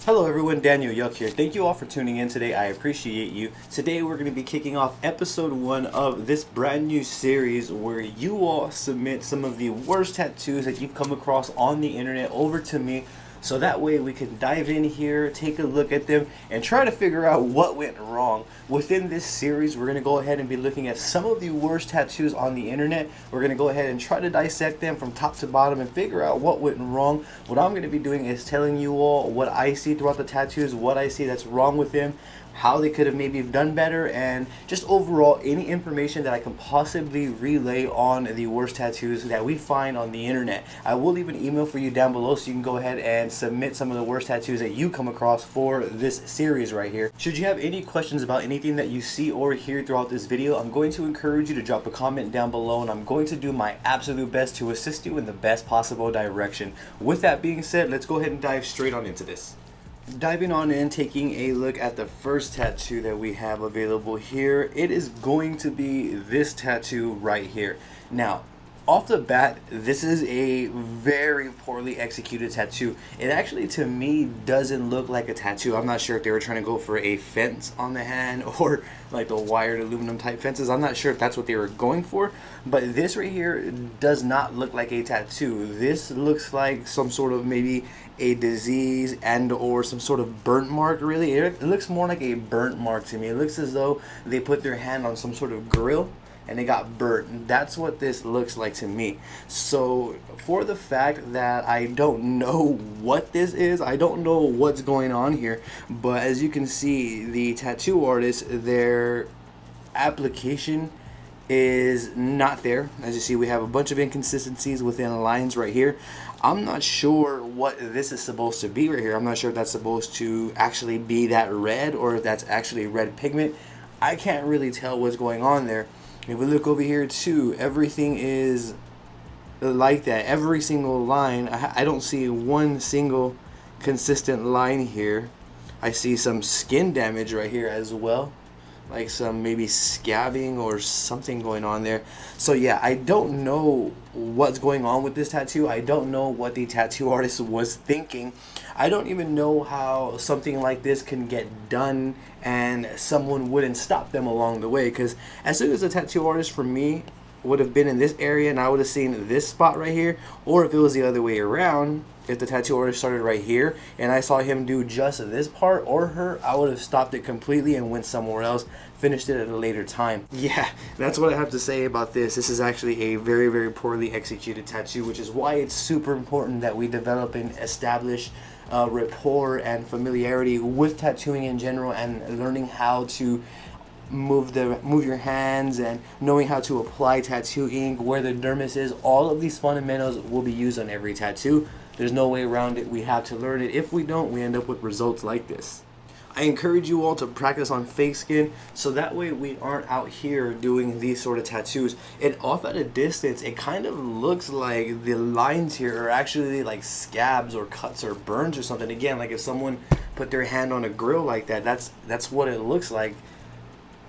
Hello everyone, Daniel Yuck here. Thank you all for tuning in today. I appreciate you. Today we're going to be kicking off episode 1 of this brand new series where you all submit some of the worst tattoos that you've come across on the internet over to me. So that way we can dive in here, take a look at them, and try to figure out what went wrong. Within this series, we're going to go ahead and be looking at some of the worst tattoos on the internet. We're going to go ahead and try to dissect them from top to bottom and figure out what went wrong. What I'm going to be doing is telling you all what I see throughout the tattoos, what I see that's wrong with them, how they could have maybe done better, and just overall any information that I can possibly relay on the worst tattoos that we find on the internet. I will leave an email for you down below so you can go ahead and submit some of the worst tattoos that you come across for this series right here. Should you have any questions about anything that you see or hear throughout this video, I'm going to encourage you to drop a comment down below, and I'm going to do my absolute best to assist you in the best possible direction. With that being said, let's go ahead and dive straight on into this. Diving on in, taking a look at the first tattoo that we have available here, it is going to be this tattoo right here. Now, off the bat, this is a very poorly executed tattoo. It actually, to me, doesn't look like a tattoo. I'm not sure if they were trying to go for a fence on the hand or like the wired aluminum type fences. I'm not sure if that's what they were going for, but this right here does not look like a tattoo. This looks like some sort of maybe a disease and or some sort of burnt mark. Really, it looks more like a burnt mark to me. It looks as though they put their hand on some sort of grill and it got burnt. That's what this looks like to me. So for the fact that I don't know what this is, I don't know what's going on here, but as you can see, the tattoo artist, their application is not there. As you see, we have a bunch of inconsistencies within lines right here. I'm not sure what this is supposed to be right here. I'm not sure if that's supposed to actually be that red or if that's actually red pigment. I can't really tell what's going on there. If we look over here too, everything is like that. Every single line, I don't see one single consistent line here. I see some skin damage right here as well, like some maybe scabbing or something going on there. So yeah, I don't know what's going on with this tattoo. I don't know what the tattoo artist was thinking. I don't even know how something like this can get done and someone wouldn't stop them along the way, because as soon as a tattoo artist for me would have been in this area and I would have seen this spot right here, or if it was the other way around, if the tattoo artist started right here and I saw him do just this part or her, I would have stopped it completely and went somewhere else, finished it at a later time. Yeah, that's what I have to say about this. This is actually a very, very poorly executed tattoo, which is why it's super important that we develop and establish rapport and familiarity with tattooing in general, and learning how to move your hands and knowing how to apply tattoo ink, where the dermis is. All of these fundamentals will be used on every tattoo. There's no way around it. We have to learn it. If we don't, we end up with results like this. I encourage you all to practice on fake skin, so that way we aren't out here doing these sort of tattoos. And off at a distance, it kind of looks like the lines here are actually like scabs or cuts or burns or something. Again, like if someone put their hand on a grill like that, that's what it looks like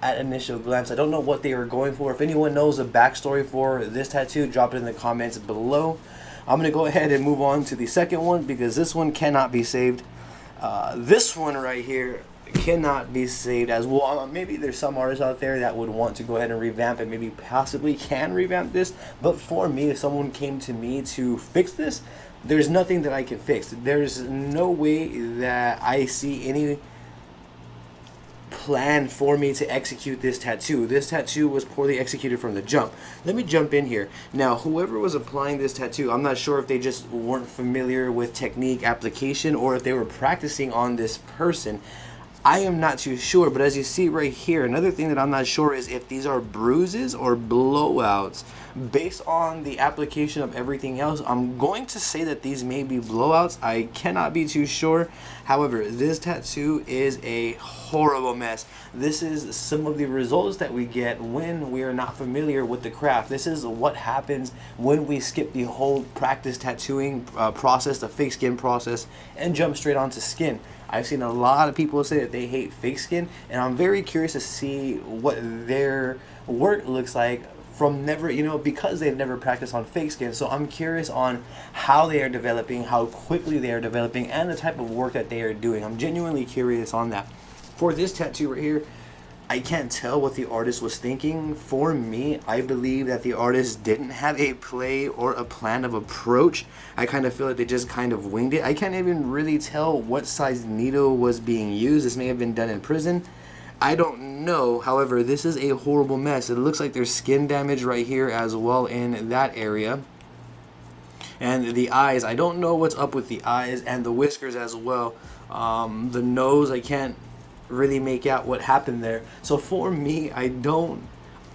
at initial glance. I don't know what they were going for. If anyone knows the backstory for this tattoo, drop it in the comments below. I'm going to go ahead and move on to the second one because this one cannot be saved. This one right here cannot be saved as well. Maybe there's some artists out there that would want to go ahead and revamp it, maybe possibly can revamp this, but for me, if someone came to me to fix this, there's nothing that I can fix. There's no way that I see any plan for me to execute this tattoo. This tattoo was poorly executed from the jump. Let me jump in here. Now, whoever was applying this tattoo, I'm not sure if they just weren't familiar with technique application or if they were practicing on this person. I am not too sure, but as you see right here, another thing that I'm not sure is if these are bruises or blowouts. Based on the application of everything else, I'm going to say that these may be blowouts. I cannot be too sure. However, this tattoo is a horrible mess. This is some of the results that we get when we are not familiar with the craft. This is what happens when we skip the whole practice tattooing process, the fake skin process, and jump straight onto skin. I've seen a lot of people say that they hate fake skin, and I'm very curious to see what their work looks like from never, because they've never practiced on fake skin. So I'm curious on how they are developing, how quickly they are developing, and the type of work that they are doing. I'm genuinely curious on that. For this tattoo right here, I can't tell what the artist was thinking. For me, I believe that the artist didn't have a play or a plan of approach. I kind of feel like they just kind of winged it. I can't even really tell what size needle was being used. This may have been done in prison. I don't know. However, this is a horrible mess. It looks like there's skin damage right here as well in that area. And the eyes, I don't know what's up with the eyes and the whiskers as well. The nose, I can't really make out what happened there. So for me, I don't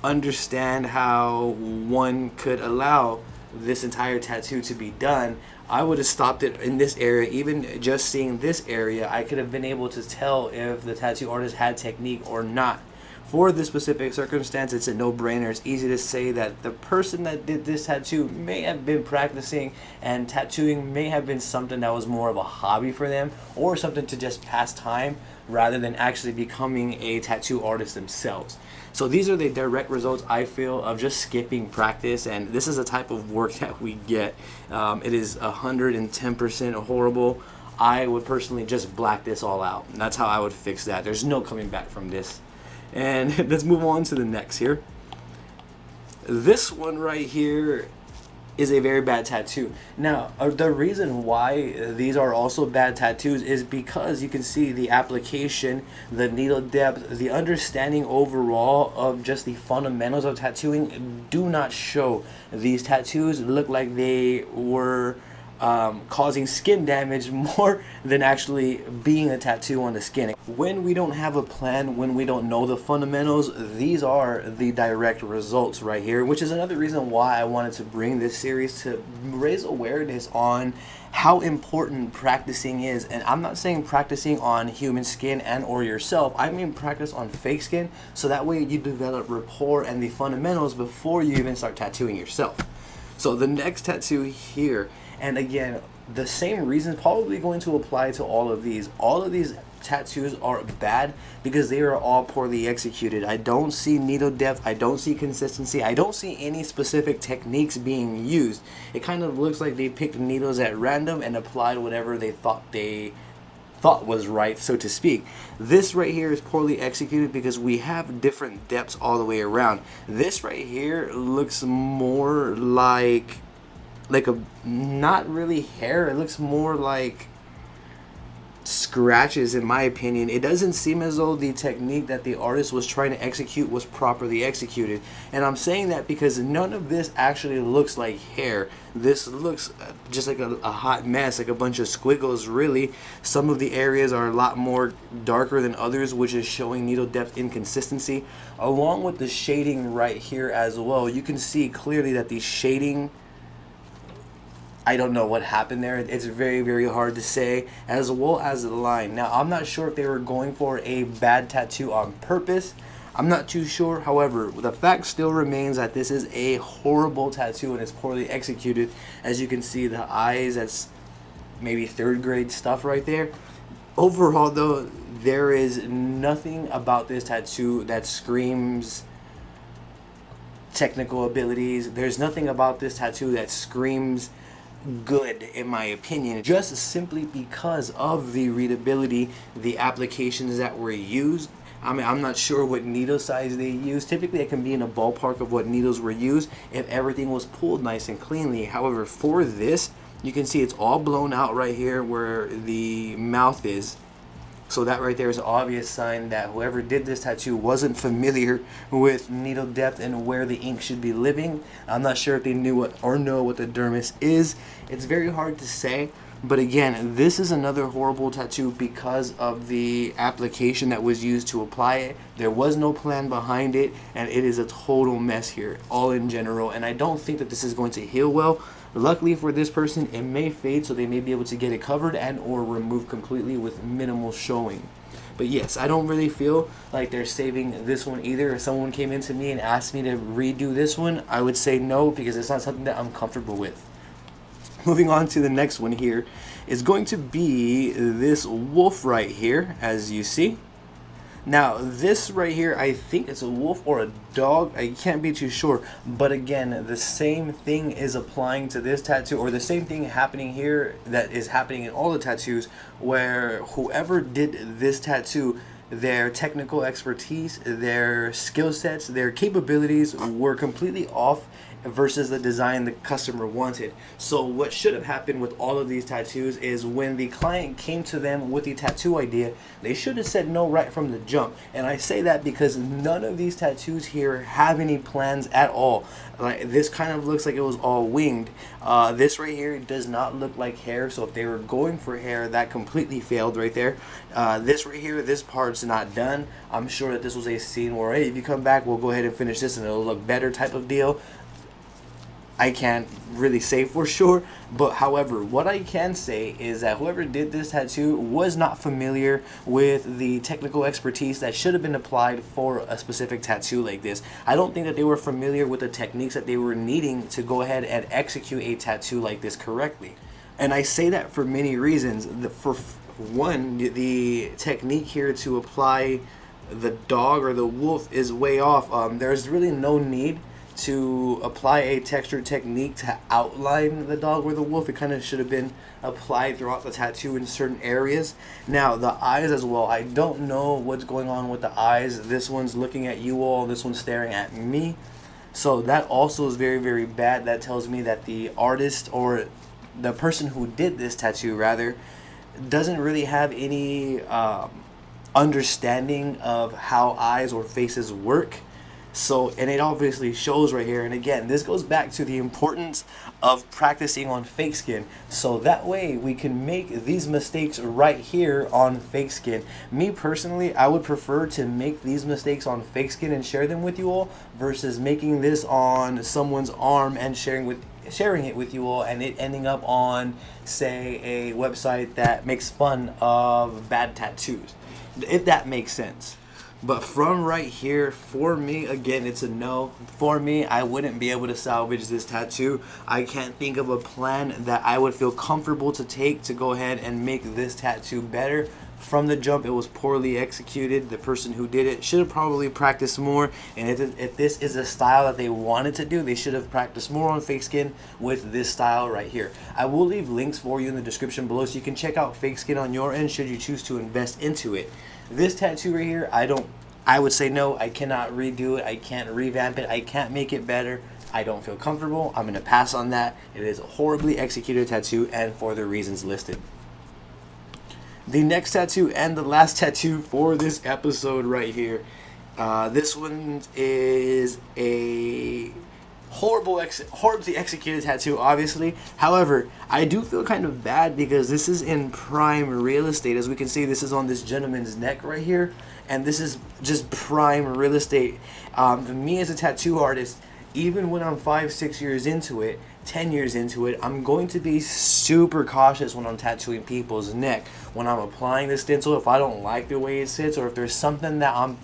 understand how one could allow this entire tattoo to be done. I would have stopped it in this area. Even just seeing this area, I could have been able to tell if the tattoo artist had technique or not. For this specific circumstance, it's a no-brainer. It's easy to say that the person that did this tattoo may have been practicing, and tattooing may have been something that was more of a hobby for them, or something to just pass time rather than actually becoming a tattoo artist themselves. So these are the direct results, I feel, of just skipping practice, and this is the type of work that we get. It is 110% horrible. I would personally just black this all out. And that's how I would fix that. There's no coming back from this. And let's move on to the next here. This one right here is a very bad tattoo. Now, the reason why these are also bad tattoos is because you can see the application, the needle depth, the understanding overall of just the fundamentals of tattooing do not show. These tattoos look like they were causing skin damage more than actually being a tattoo on the skin. When we don't have a plan, when we don't know the fundamentals, these are the direct results right here, which is another reason why I wanted to bring this series to raise awareness on how important practicing is. And I'm not saying practicing on human skin and or yourself. I mean practice on fake skin, so that way you develop rapport and the fundamentals before you even start tattooing yourself. So the next tattoo here, and again, the same reason probably going to apply to all of these. All of these tattoos are bad because they are all poorly executed. I don't see needle depth. I don't see consistency. I don't see any specific techniques being used. It kind of looks like they picked needles at random and applied whatever they thought was right, so to speak. This right here is poorly executed because we have different depths all the way around. This right here looks more like a, not really hair, it looks more like scratches in my opinion. It doesn't seem as though the technique that the artist was trying to execute was properly executed. And I'm saying that because none of this actually looks like hair. This looks just like a hot mess, like a bunch of squiggles really. Some of the areas are a lot more darker than others, which is showing needle depth inconsistency. Along with the shading right here as well, you can see clearly that the shading, I don't know what happened there. It's very, very hard to say, as well as the line. Now, I'm not sure if they were going for a bad tattoo on purpose. I'm not too sure. However, the fact still remains that this is a horrible tattoo and it's poorly executed. As you can see, the eyes, that's maybe third grade stuff right there. Overall, though, there is nothing about this tattoo that screams technical abilities. There's nothing about this tattoo that screams good, in my opinion, just simply because of the readability, the applications that were used. I mean, I'm not sure what needle size they used. Typically, it can be in a ballpark of what needles were used if everything was pulled nice and cleanly. However, for this, you can see it's all blown out right here where the mouth is. So that right there is an obvious sign that whoever did this tattoo wasn't familiar with needle depth and where the ink should be living. I'm not sure if they knew what or know what the dermis is. It's very hard to say. But again, this is another horrible tattoo because of the application that was used to apply it. There was no plan behind it, and it is a total mess here, all in general. And I don't think that this is going to heal well. Luckily for this person, it may fade, so they may be able to get it covered and or removed completely with minimal showing. But yes, I don't really feel like they're saving this one either. If someone came into me and asked me to redo this one, I would say no, because it's not something that I'm comfortable with. Moving on to the next one here is going to be this wolf right here, as you see. Now, this right here, I think it's a wolf or a dog. I can't be too sure. But again, the same thing is applying to this tattoo, or the same thing happening here that is happening in all the tattoos, where whoever did this tattoo, their technical expertise, their skill sets, their capabilities were completely off versus the design the customer wanted. So what should have happened with all of these tattoos is when the client came to them with the tattoo idea, they should have said no right from the jump. And I say that because none of these tattoos here have any plans at all. Like, this kind of looks like it was all winged. This right here does not look like hair, so if they were going for hair, that completely failed right there. This right here, this part's not done. I'm sure that this was a scene where, hey, if you come back, we'll go ahead and finish this and it'll look better type of deal. I can't really say for sure, but however, what I can say is that whoever did this tattoo was not familiar with the technical expertise that should have been applied for a specific tattoo like this. I don't think that they were familiar with the techniques that they were needing to go ahead and execute a tattoo like this correctly. And I say that for many reasons. For one, the technique here to apply the dog or the wolf is way off. There's really no need to apply a texture technique to outline the dog or the wolf. It kind of should have been applied throughout the tattoo in certain areas. Now, the eyes as well. I don't know what's going on with the eyes. This one's looking at you all. This one's staring at me. So that also is very, very bad. That tells me that the artist, or the person who did this tattoo rather, doesn't really have any understanding of how eyes or faces work. So, and it obviously shows right here. And again, this goes back to the importance of practicing on fake skin, so that way we can make these mistakes right here on fake skin. Me personally, I would prefer to make these mistakes on fake skin and share them with you all versus making this on someone's arm and sharing it with you all, and it ending up on, say, a website that makes fun of bad tattoos, if that makes sense. But from right here, for me, again, it's a no. For me, I wouldn't be able to salvage this tattoo. I can't think of a plan that I would feel comfortable to take to go ahead and make this tattoo better. From the jump, it was poorly executed. The person who did it should have probably practiced more. And if this is a style that they wanted to do, they should have practiced more on fake skin with this style right here. I will leave links for you in the description below so you can check out fake skin on your end should you choose to invest into it. This tattoo right here, I would say no. I cannot redo it. I can't revamp it. I can't make it better. I don't feel comfortable. I'm going to pass on that. It is a horribly executed tattoo, and for the reasons listed. The next tattoo and the last tattoo for this episode right here. This one is a horribly executed tattoo, obviously. However, I do feel kind of bad because this is in prime real estate. As we can see, this is on this gentleman's neck right here, and this is just prime real estate. Me as a tattoo artist, even when I'm 5-6 years into it, 10 years into it, I'm going to be super cautious when I'm tattooing people's neck. When I'm applying the stencil, if I don't like the way it sits, or if there's something that I'm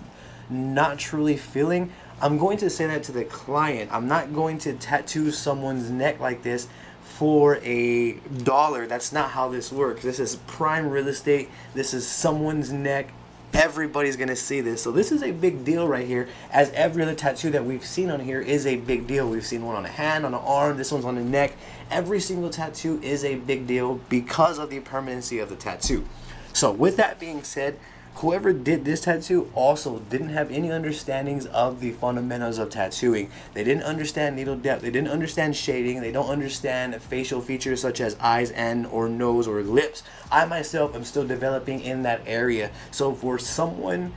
not truly feeling, I'm going to say that to the client. I'm not going to tattoo someone's neck like this for $1. That's not how this works. This is prime real estate. This is someone's neck. Everybody's going to see this. So this is a big deal right here, as every other tattoo that we've seen on here is a big deal. We've seen one on a hand, on an arm, this one's on the neck. Every single tattoo is a big deal because of the permanency of the tattoo. So with that being said, whoever did this tattoo also didn't have any understandings of the fundamentals of tattooing. They didn't understand needle depth. They didn't understand shading. They don't understand facial features such as eyes and or nose or lips. I myself am still developing in that area. So for someone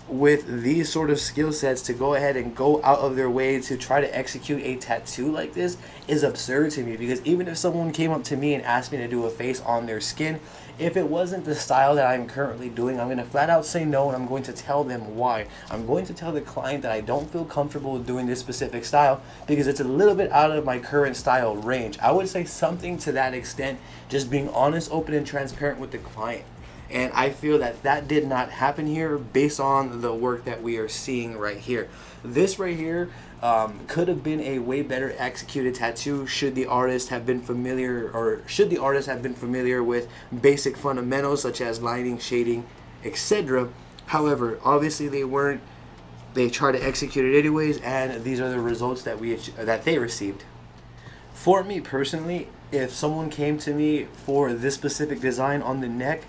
with these sort of skill sets to go ahead and go out of their way to try to execute a tattoo like this is absurd to me, because even if someone came up to me and asked me to do a face on their skin, if it wasn't the style that I'm currently doing, I'm going to flat out say no, and I'm going to tell them why. I'm going to tell the client that I don't feel comfortable with doing this specific style because it's a little bit out of my current style range. I would say something to that extent, just being honest, open, and transparent with the client. And I feel that that did not happen here based on the work that we are seeing right here. This right here could have been a way better executed tattoo should the artist have been familiar, with basic fundamentals such as lighting, shading, etc. However, obviously they weren't. They tried to execute it anyways, and these are the results that they received. For me personally, if someone came to me for this specific design on the neck,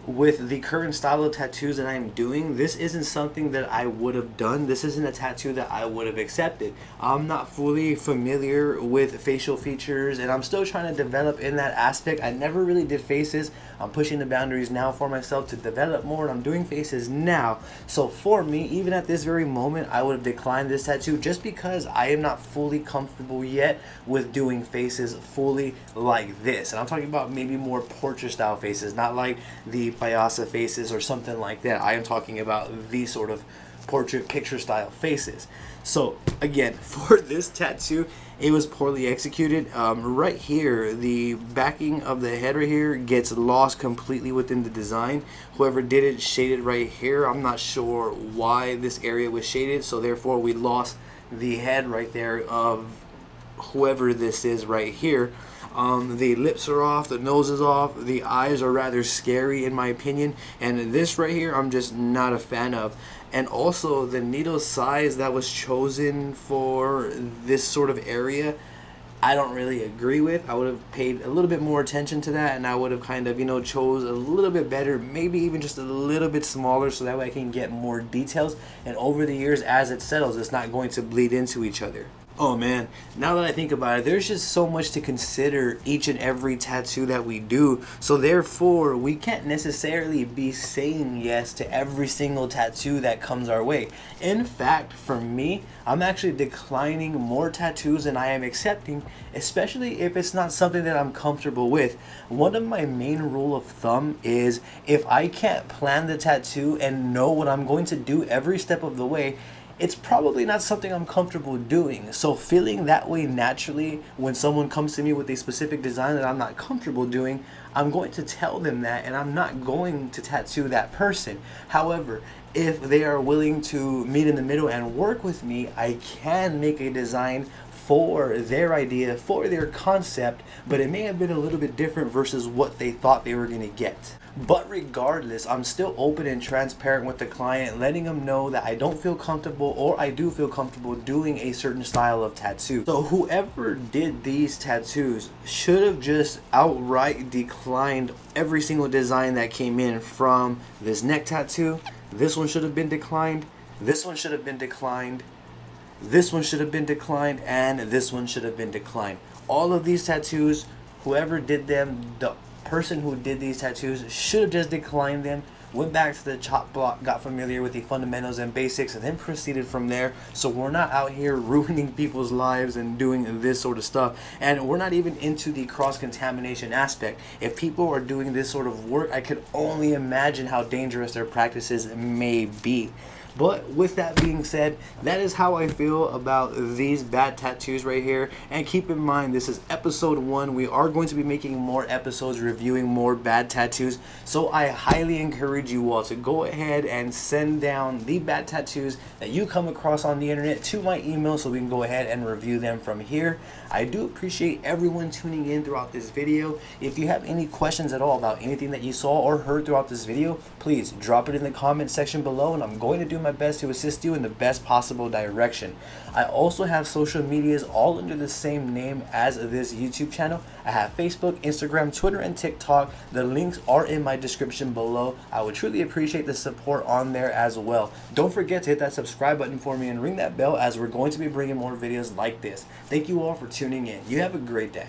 with the current style of tattoos that I'm doing, this isn't something that I would have done. This isn't a tattoo that I would have accepted. I'm not fully familiar with facial features, and I'm still trying to develop in that aspect. I never really did faces. I'm pushing the boundaries now for myself to develop more, and I'm doing faces now. So for me, even at this very moment, I would have declined this tattoo just because I am not fully comfortable yet with doing faces fully like this. And I'm talking about maybe more portrait style faces, not like the Payasa faces or something like that. I am talking about these sort of portrait picture style faces. So again, for this tattoo, it was poorly executed. Right here, the backing of the head right here gets lost completely within the design. Whoever did it shaded right here. I'm not sure why this area was shaded, so therefore we lost the head right there of whoever this is right here. The lips are off, the nose is off, the eyes are rather scary in my opinion, and this right here I'm just not a fan of. And also the needle size that was chosen for this sort of area, I don't really agree with. I would have paid a little bit more attention to that, and I would have kind of, chose a little bit better, maybe even just a little bit smaller, so that way I can get more details, and over the years as it settles, it's not going to bleed into each other. Oh man, now that I think about it, there's just so much to consider each and every tattoo that we do. So therefore, we can't necessarily be saying yes to every single tattoo that comes our way. In fact, for me, I'm actually declining more tattoos than I am accepting, especially if it's not something that I'm comfortable with. One of my main rule of thumb is if I can't plan the tattoo and know what I'm going to do every step of the way, it's probably not something I'm comfortable doing. So feeling that way naturally when someone comes to me with a specific design that I'm not comfortable doing, I'm going to tell them that, and I'm not going to tattoo that person. However, if they are willing to meet in the middle and work with me, I can make a design for their idea, for their concept, but it may have been a little bit different versus what they thought they were going to get. But regardless, I'm still open and transparent with the client, letting them know that I don't feel comfortable or I do feel comfortable doing a certain style of tattoo. So whoever did these tattoos should have just outright declined every single design that came in from this neck tattoo. This one should have been declined. This one should have been declined. This one should have been declined, and this one should have been declined. All of these tattoos, whoever did them, the person who did these tattoos should have just declined them, went back to the chop block, got familiar with the fundamentals and basics, and then proceeded from there. So we're not out here ruining people's lives and doing this sort of stuff. And we're not even into the cross-contamination aspect. If people are doing this sort of work, I could only imagine how dangerous their practices may be. But with that being said, that is how I feel about these bad tattoos right here. And keep in mind, this is episode 1. We are going to be making more episodes reviewing more bad tattoos. So I highly encourage you all to go ahead and send down the bad tattoos that you come across on the internet to my email so we can go ahead and review them from here. I do appreciate everyone tuning in throughout this video. If you have any questions at all about anything that you saw or heard throughout this video, please drop it in the comment section below, and I'm going to do my best to assist you in the best possible direction. I also have social medias all under the same name as this YouTube channel. I have Facebook, Instagram, Twitter, and TikTok. The links are in my description below. I would truly appreciate the support on there as well. Don't forget to hit that subscribe button for me and ring that bell, as we're going to be bringing more videos like this. Thank you all for tuning in. You have a great day.